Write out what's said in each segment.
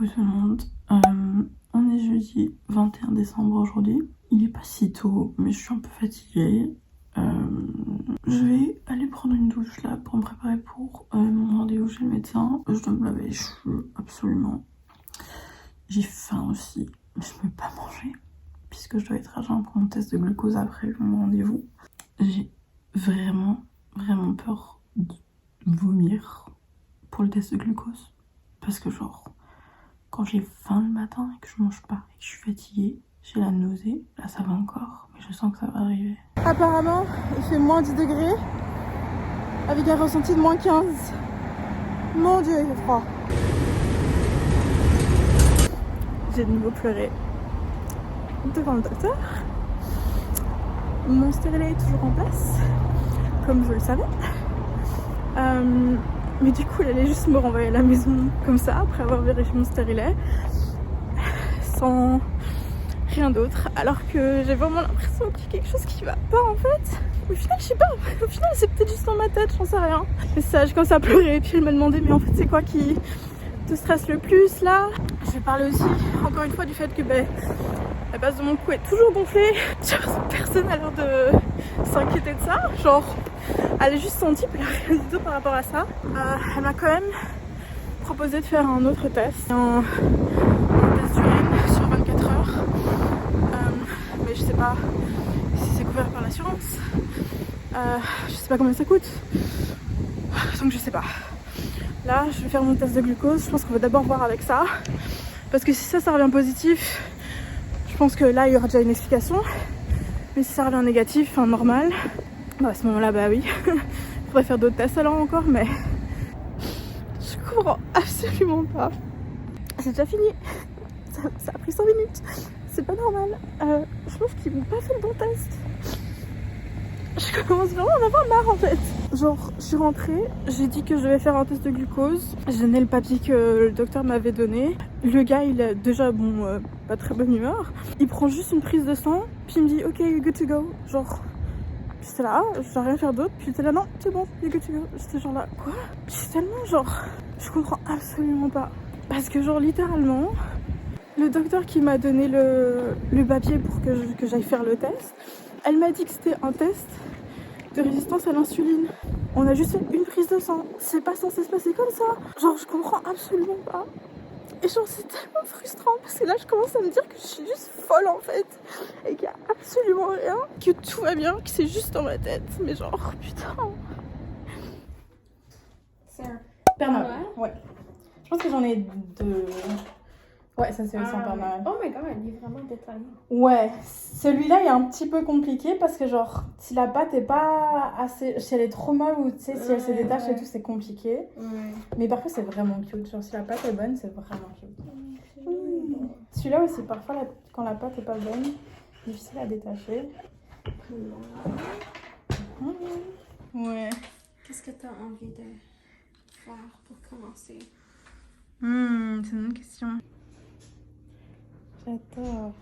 Coucou tout le monde, on est jeudi 21 décembre aujourd'hui. Il est pas si tôt, mais je suis un peu fatiguée. Je vais aller prendre une douche là pour me préparer pour mon rendez-vous chez le médecin. Je dois me laver les cheveux, absolument. J'ai faim aussi, mais je ne peux pas manger puisque je dois être à jeun pour mon test de glucose après mon rendez-vous. J'ai vraiment peur de vomir pour le test de glucose parce que genre quand j'ai faim le matin et que je mange pas et que je suis fatiguée, j'ai la nausée. Là ça va encore, mais je sens que ça va arriver. Apparemment il fait moins 10 degrés avec un ressenti de moins 15. Mon dieu, il fait froid. J'ai de nouveau pleuré devant le docteur. Mon stérilet est toujours en place, comme je le savais. Mais du coup, il allait juste me renvoyer à la maison comme ça, après avoir vérifié mon stérilet, sans rien d'autre. Alors que j'ai vraiment l'impression qu'il y a quelque chose qui va pas en fait. Au final, je sais pas, au final c'est peut-être juste dans ma tête, j'en sais rien. Mais ça, j'ai commencé à pleurer, et puis il m'a demandé mais en fait c'est quoi qui te stresse le plus là? Je vais parler aussi, encore une fois, du fait que la base de mon cou est toujours gonflée. Personne n'a l'air de s'inquiéter de ça. Genre, elle est juste sentie, puis elle a rien du tout par rapport à ça. Elle m'a quand même proposé de faire un autre test. Un test d'urine sur 24 heures. Mais je sais pas si c'est couvert par l'assurance. Je sais pas combien ça coûte. Donc je sais pas. Là, je vais faire mon test de glucose. Je pense qu'on va d'abord voir avec ça. Parce que si ça revient positif, je pense que là, il y aura déjà une explication. Mais si ça revient négatif, enfin normal, bah à ce moment-là, bah oui. Il faudrait faire d'autres tests alors encore, mais je comprends absolument pas. C'est déjà fini. Ça a pris 100 minutes. C'est pas normal. Je pense qu'ils m'ont pas fait le bon test. Je commence vraiment à en avoir marre en fait. Genre, je suis rentrée, j'ai dit que je devais faire un test de glucose. J'ai donné le papier que le docteur m'avait donné. Le gars, il est déjà, pas très bonne humeur. Il prend juste une prise de sang, puis il me dit, ok, you're good to go. Genre, j'étais là, je dois rien faire d'autre. Puis j'étais là, non, c'est bon, you're good to go. J'étais genre là, quoi? J'étais tellement genre, je comprends absolument pas. Parce que genre, littéralement, le docteur qui m'a donné le papier pour que j'aille faire le test, elle m'a dit que c'était un test de résistance à l'insuline. On a juste fait une prise de sang. C'est pas censé se passer comme ça. Genre, je comprends absolument pas. Et genre, c'est tellement frustrant parce que là, je commence à me dire que je suis juste folle en fait. Et qu'il y a absolument rien. Que tout va bien, que c'est juste dans ma tête. Mais genre, putain. C'est un Père Noël. Noël? Ouais. Je pense que j'en ai deux. Ouais, ça c'est aussi un Père Noël. Oh my god, il est vraiment détaillé. Ouais, celui-là est un petit peu compliqué parce que genre si la pâte est pas assez, si elle est trop molle ou tu sais si elle se détache et tout c'est compliqué. Ouais. Mais parfois c'est vraiment cute, genre si la pâte est bonne c'est vraiment cute. Celui-là aussi parfois quand la pâte est pas bonne, difficile à détacher. Ouais. Qu'est-ce que tu as envie de faire pour commencer? C'est une bonne question. J'adore.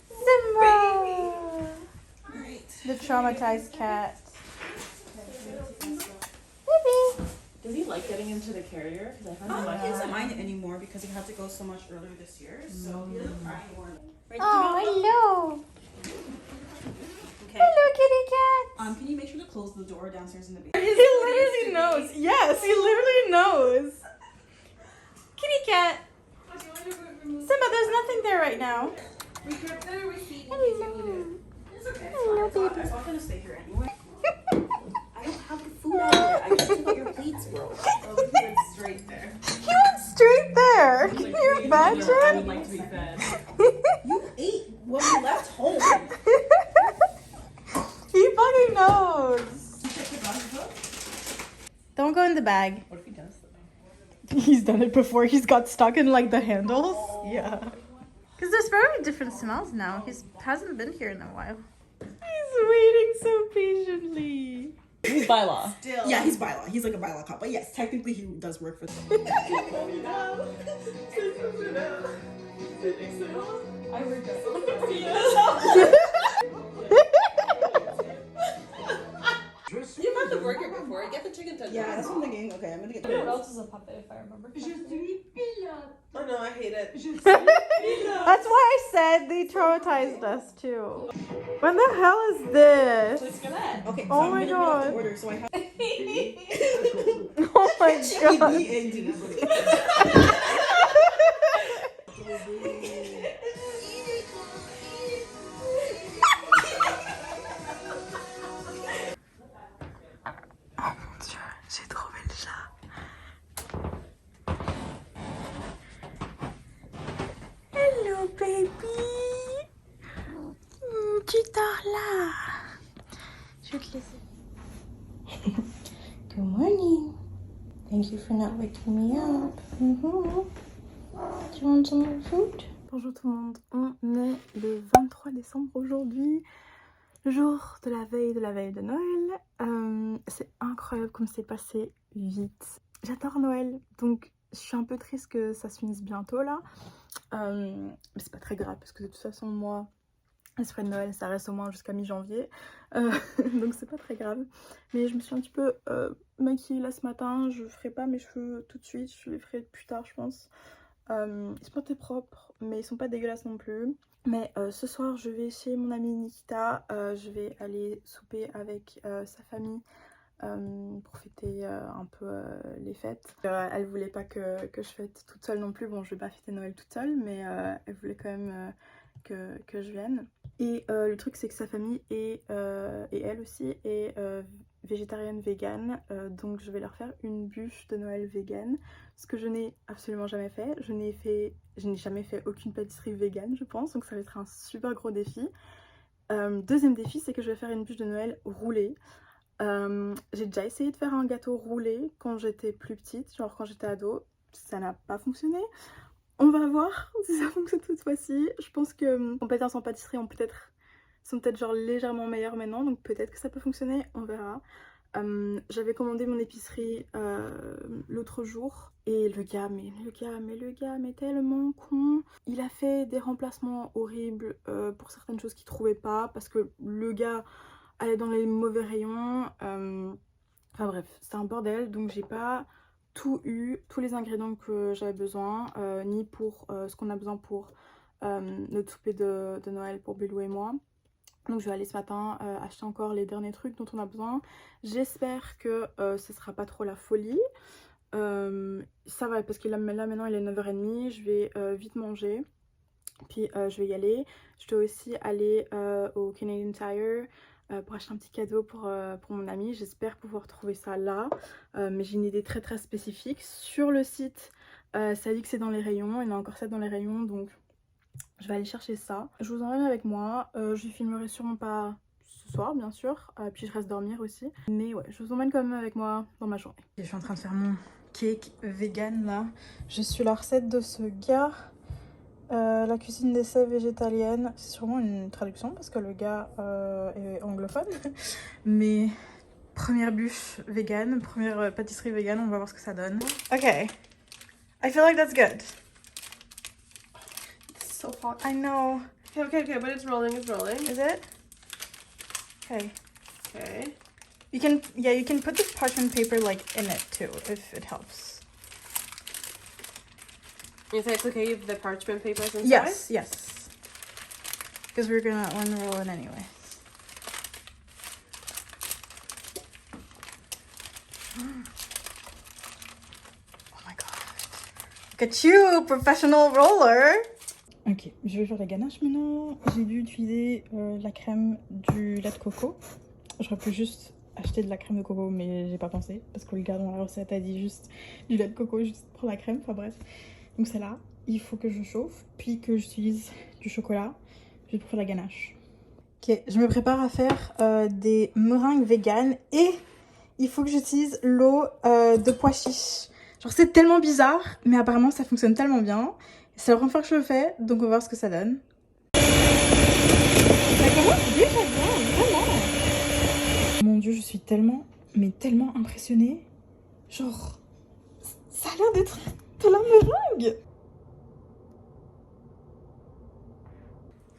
Simba! The traumatized cat. Does he like getting into the carrier? Because I found He doesn't mind it anymore because he had to go so much earlier this year. So he doesn't cry anymore. Oh, hello! Okay. Hello, kitty cat! Can you make sure to close the door downstairs in the basement? He literally knows. Yes, he literally knows. Kitty cat. Simba, there's nothing there right now. We kept the receipt. Hello. It's okay. Hello, It's fine. baby. I'm not gonna stay here anyway. I don't have the food out there. I just took out your plates, bro. Oh, he went straight there. He went straight there. Can you I would imagine? like to be fed. You ate when we left home. He fucking knows. Don't go in the bag. What if he does though? He's done it before. He's got stuck in like the handles. Yeah. Because there's very different smells now. He hasn't been here in a while. He's waiting so patiently. He's by law. Still. Yeah, he's bylaw. He's like a bylaw cop. But yes, technically he does work for them. I work at You've had the burger before. Get the chicken tenders. Yeah, that's what I'm thinking. Okay, I'm gonna get. else is a puppet if I remember Je correctly. suis pilote. Oh no, I hate it. Je suis pilote. That's why I said they traumatized us too. What the hell is this? Let's go that. Okay, Oh my God. order, so I have Oh my god. Oh mon dieu, j'ai trouvé le chat. Hello baby. Tu dors là. Je vais te laisser. Good morning. Thank you for not waking me up. Do you want some more food? Bonjour tout le monde, on est le 23 décembre aujourd'hui, jour de la veille de Noël. C'est incroyable comme c'est passé vite. J'adore Noël, donc je suis un peu triste que ça se finisse bientôt là. Mais c'est pas très grave parce que de toute façon moi, l'esprit de Noël ça reste au moins jusqu'à mi-janvier. Donc c'est pas très grave. Mais je me suis un petit peu maquillée là ce matin, je ferai pas mes cheveux tout de suite, je les ferai plus tard je pense. Ils sont pas très propres mais ils sont pas dégueulasses non plus. Mais ce soir je vais chez mon amie Nikita, je vais aller souper avec sa famille pour fêter un peu les fêtes. Elle voulait pas que je fête toute seule non plus, bon je vais pas fêter Noël toute seule mais elle voulait quand même que je vienne. Et le truc c'est que sa famille et elle aussi est végétarienne vegan, donc je vais leur faire une bûche de Noël vegan, ce que je n'ai absolument jamais fait. Je n'ai jamais fait aucune pâtisserie vegan je pense, donc ça va être un super gros défi. Deuxième défi c'est que je vais faire une bûche de Noël roulée. J'ai déjà essayé de faire un gâteau roulé quand j'étais plus petite, genre quand j'étais ado, ça n'a pas fonctionné. On va voir si ça fonctionne cette fois-ci. Je pense que mes compétences en pâtisserie sont peut-être genre légèrement meilleures maintenant, donc peut-être que ça peut fonctionner, on verra. J'avais commandé mon épicerie l'autre jour et le gars mais tellement con. Il a fait des remplacements horribles pour certaines choses qu'il trouvait pas parce que le gars allait dans les mauvais rayons. Enfin bref, c'est un bordel, donc j'ai pas tout eu, tous les ingrédients que j'avais besoin, ni pour ce qu'on a besoin pour notre souper de Noël pour Bilou et moi. Donc je vais aller ce matin acheter encore les derniers trucs dont on a besoin. J'espère que ce sera pas trop la folie. Ça va parce que là maintenant il est 9h30, je vais vite manger. Puis je vais y aller. Je dois aussi aller au Canadian Tire pour acheter un petit cadeau pour mon ami. J'espère pouvoir trouver ça là. Mais j'ai une idée très spécifique. Sur le site, ça dit que c'est dans les rayons. Il y en a encore 7 dans les rayons. Donc je vais aller chercher ça. Je vous emmène avec moi. Je filmerai sûrement pas ce soir bien sûr. Puis je reste dormir aussi. Mais ouais, je vous emmène quand même avec moi dans ma journée. Je suis en train de faire mon cake vegan là. Je suis la recette de ce gars. La cuisine d'essai végétalienne, c'est sûrement une traduction parce que le gars est anglophone. Mais première bûche vegan, première pâtisserie vegan, on va voir ce que ça donne. Ok, I feel like that's good. It's so hot, I know. Okay, but it's rolling, Is it? Okay. Okay. You can put the parchment paper like in it too if it helps. You say it's okay if the parchment paper is inside? Yes. Because we're gonna unroll it anyways. Oh my god. Look at you, professional roller! Ok, je vais faire la ganache maintenant. J'ai dû utiliser la crème du lait de coco. J'aurais pu juste acheter de la crème de coco, mais j'ai pas pensé. Parce que le gars dans la recette a dit juste du lait de coco, juste pour la crème, enfin bref. Donc c'est là, il faut que je chauffe, puis que j'utilise du chocolat, juste pour faire la ganache. Ok, je me prépare à faire des meringues véganes et il faut que j'utilise l'eau de pois chiches. Genre c'est tellement bizarre, mais apparemment ça fonctionne tellement bien. C'est la première fois que je le fais, donc on va voir ce que ça donne. Ça commence déjà bien, vraiment. Mon dieu, je suis tellement impressionnée. Genre, ça a l'air d'être de la meringue.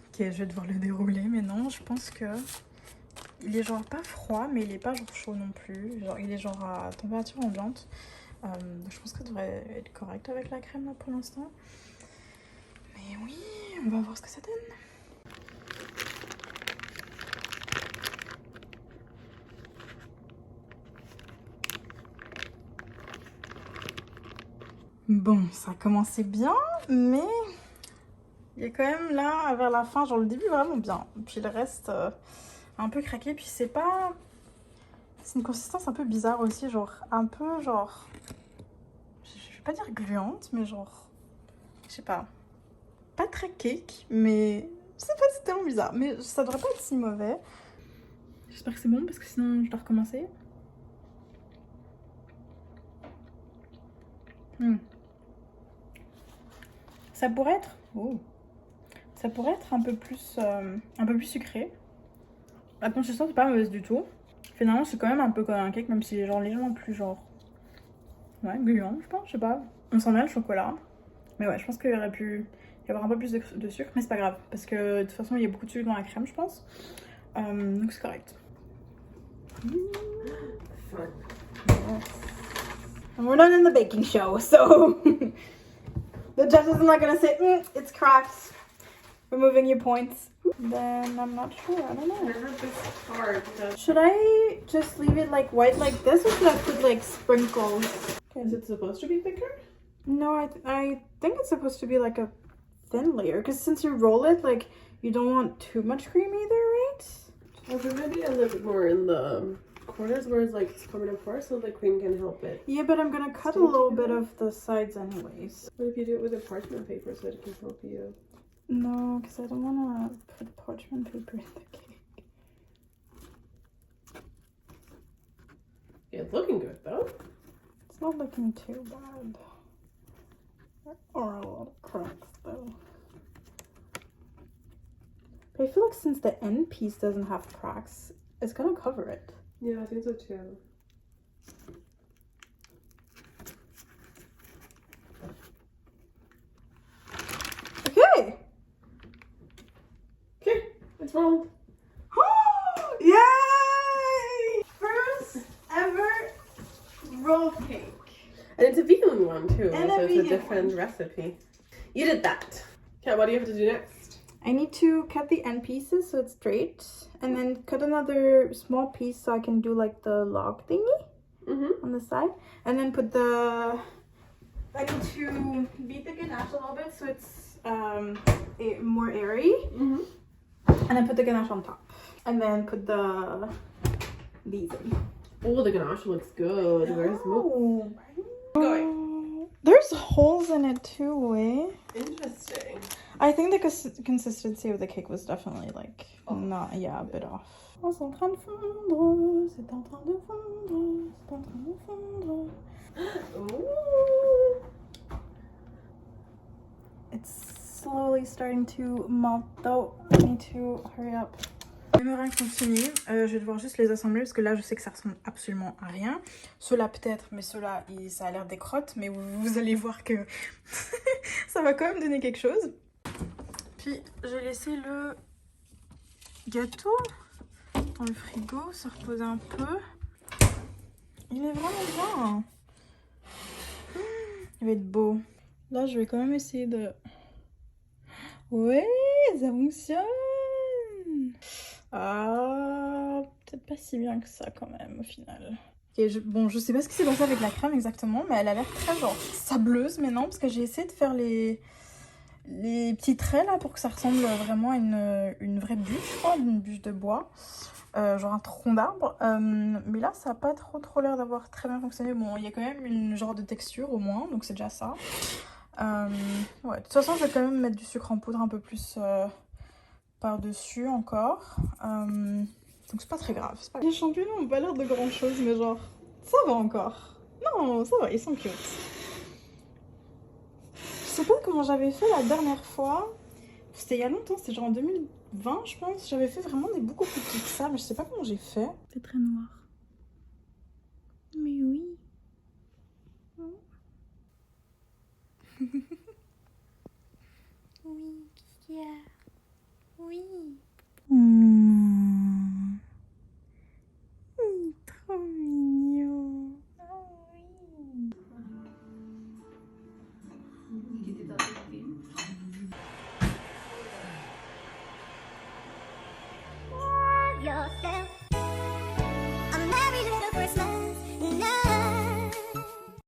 Ok, je vais devoir le dérouler, mais non, je pense que il est genre pas froid, mais il est pas genre chaud non plus. Genre, il est genre à température ambiante. Je pense que ça devrait être correct avec la crème là pour l'instant. Mais oui, on va voir ce que ça donne. Bon, ça a commencé bien, mais il y a quand même là, vers la fin, genre le début vraiment bien. Puis le reste, un peu craqué. Puis c'est pas... C'est une consistance un peu bizarre aussi, genre un peu genre... Je vais pas dire gluante, mais genre... Je sais pas. Pas très cake, mais... Je sais pas, c'est tellement bizarre. Mais ça devrait pas être si mauvais. J'espère que c'est bon, parce que sinon je dois recommencer. Ça pourrait être... Oh. Ça pourrait être un peu plus sucré. La consistance n'est pas mauvaise du tout. Finalement, c'est quand même un peu comme un cake, même si est genre légèrement plus genre... Ouais, gluant, je pense, je sais pas. On sent bien le chocolat. Mais ouais, je pense qu'il y aurait pu y avoir un peu plus de sucre, mais c'est pas grave. Parce que de toute façon, il y a beaucoup de sucre dans la crème, je pense. Donc c'est correct. And we're not in the baking show, so... The judge is not gonna say, it's cracked. Removing your points. Then I'm not sure, I don't know. Should I just leave it like white like this, or should I put like sprinkles? Is it supposed to be thicker? No, I think it's supposed to be like a thin layer, because since you roll it, like, you don't want too much cream either, right? Okay, maybe a little bit more in the corners where it's like it's coming apart so the cream can help it. Yeah, but I'm gonna cut a little bit of the sides anyways. What if you do it with a parchment paper so it can help you? No, because I don't want to put parchment paper in the cake. Yeah, it's looking good though. It's not looking too bad. There are a lot of cracks though. But I feel like since the end piece doesn't have cracks, it's gonna cover it. Yeah, I think so too. Okay! Okay, it's rolled. Yay! First ever roll cake. And it's a vegan one too, And so a it's a vegan different recipe. You did that. Okay, what do you have to do next? I need to cut the end pieces so it's straight, and then cut another small piece so I can do like the log thingy on the side, and then put the... I need to beat the ganache a little bit so it's more airy, and then put the ganache on top, and then put these in. Oh, the ganache looks good. Where's Oh, going? There's holes in it too, eh? Interesting. I think the consistency of the cake was definitely like not, yeah, a bit off. Oh, c'est en train de fondre, c'est en train de fondre, c'est en train de fondre. Ooh. It's slowly starting to melt though. I need to hurry up. Les meringues sont finies. Je vais devoir juste les assembler parce que là je sais que ça ressemble absolument à rien. Ceux-là peut-être, mais ceux-là ça a l'air des crottes. Mais vous allez voir que ça va quand même donner quelque chose. Puis j'ai laissé le gâteau dans le frigo, se reposer un peu. Il est vraiment bien. Il va être beau. Là je vais quand même essayer de... Ouais, ça fonctionne. Ah, peut-être pas si bien que ça quand même au final. Okay, bon, je sais pas ce qui s'est passé avec la crème exactement, mais elle a l'air très genre sableuse maintenant parce que j'ai essayé de faire les petits traits là pour que ça ressemble vraiment à une vraie bûche, je crois, une bûche de bois, genre un tronc d'arbre. Mais là, ça a pas trop l'air d'avoir très bien fonctionné. Bon, il y a quand même une genre de texture au moins, donc c'est déjà ça. Ouais, de toute façon, je vais quand même mettre du sucre en poudre un peu plus par-dessus encore. Donc c'est pas très grave. Pas... Les champignons ont pas l'air de grand chose, mais genre, ça va encore. Non, ça va, ils sont cute. Je sais pas comment j'avais fait la dernière fois. C'était il y a longtemps, c'était genre en 2020, je pense. J'avais fait vraiment des beaucoup plus petits que ça, mais je sais pas comment j'ai fait. C'est très noir. Mais oui. Oui, qu'est-ce qu'il y a?